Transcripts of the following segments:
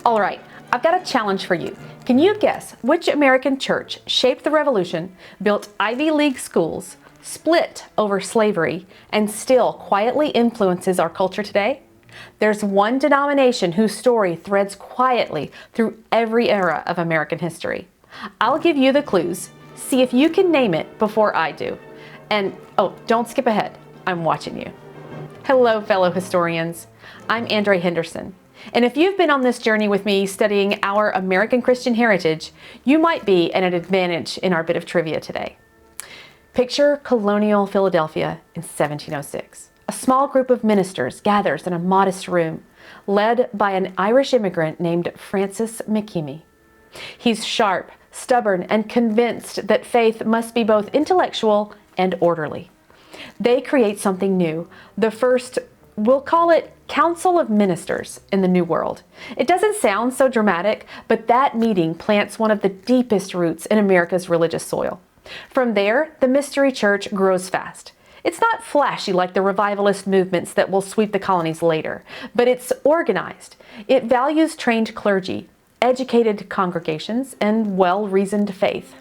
All right, I've got a challenge for you. Can you guess which American church shaped the Revolution, built Ivy League schools, split over slavery, and still quietly influences our culture today? There's one denomination whose story threads quietly through every era of American history. I'll give you the clues. See if you can name it before I do. And, oh, don't skip ahead. I'm watching you. Hello, fellow historians. I'm Andre Henderson. And if you've been on this journey with me studying our American Christian heritage, you might be at an advantage in our bit of trivia today. Picture colonial Philadelphia in 1706. A small group of ministers gathers in a modest room, led by an Irish immigrant named Francis Makemie. He's sharp, stubborn, and convinced that faith must be both intellectual and orderly. They create something new, the first, we'll call it, Council of Ministers in the New World. It doesn't sound so dramatic, but that meeting plants one of the deepest roots in America's religious soil. From there, the Mystery Church grows fast. It's not flashy like the revivalist movements that will sweep the colonies later, but it's organized. It values trained clergy, educated congregations, and well-reasoned faith.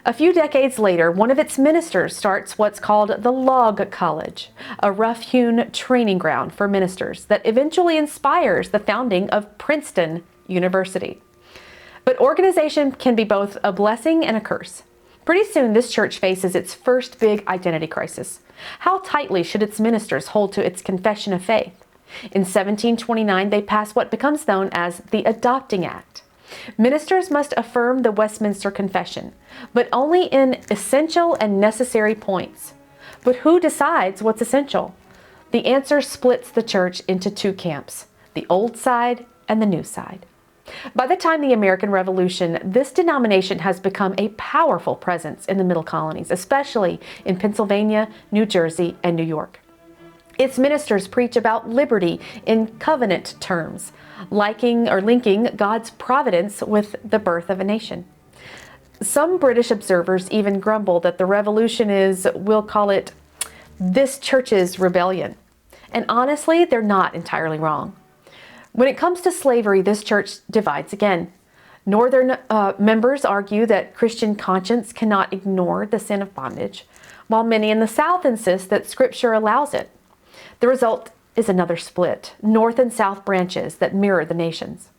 A few decades later, one of its ministers starts what's called the Log College, a rough-hewn training ground for ministers that eventually inspires the founding of Princeton University. But organization can be both a blessing and a curse. Pretty soon, this church faces its first big identity crisis. How tightly should its ministers hold to its confession of faith? In 1729, they pass what becomes known as the Adopting Act. Ministers must affirm the Westminster Confession, but only in essential and necessary points. But who decides what's essential? The answer splits the church into two camps, the old side and the new side. By the time the American Revolution, this denomination has become a powerful presence in the Middle Colonies, especially in Pennsylvania, New Jersey, and New York. Its ministers preach about liberty in covenant terms, linking God's providence with the birth of a nation. Some British observers even grumble that the revolution is, we'll call it, this church's rebellion. And honestly, they're not entirely wrong. When it comes to slavery, this church divides again. Northern members argue that Christian conscience cannot ignore the sin of bondage, while many in the South insist that Scripture allows it. The result is another split, North and South branches that mirror the nations.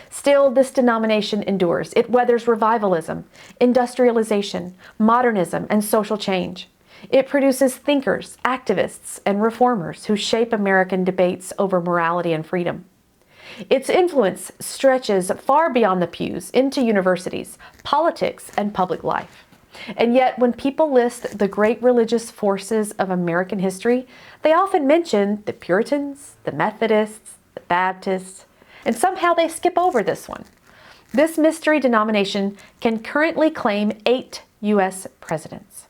Still, this denomination endures. It weathers revivalism, industrialization, modernism, and social change. It produces thinkers, activists, and reformers who shape American debates over morality and freedom. Its influence stretches far beyond the pews into universities, politics, and public life. And yet, when people list the great religious forces of American history, they often mention the Puritans, the Methodists, the Baptists, and somehow they skip over this one. This mystery denomination can currently claim 8 U.S. presidents.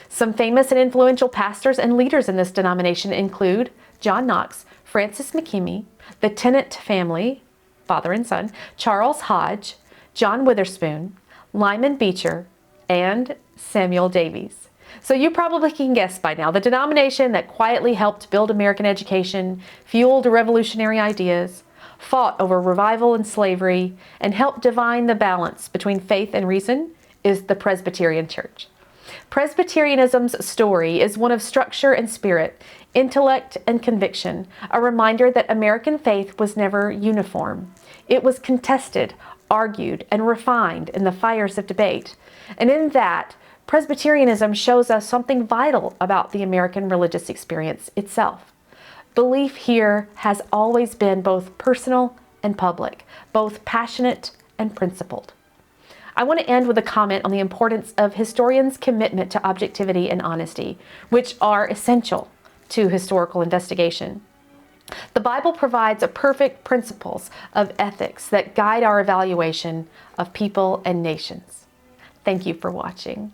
Some famous and influential pastors and leaders in this denomination include John Knox, Francis Makemie, the Tennant family, father and son, Charles Hodge, John Witherspoon, Lyman Beecher, and Samuel Davies. So you probably can guess by now, the denomination that quietly helped build American education, fueled revolutionary ideas, fought over revival and slavery, and helped divine the balance between faith and reason is the Presbyterian Church. Presbyterianism's story is one of structure and spirit, intellect and conviction, a reminder that American faith was never uniform. It was contested, argued, and refined in the fires of debate. And in that, Presbyterianism shows us something vital about the American religious experience itself. Belief here has always been both personal and public, both passionate and principled. I want to end with a comment on the importance of historians' commitment to objectivity and honesty, which are essential to historical investigation. The Bible provides perfect principles of ethics that guide our evaluation of people and nations. Thank you for watching.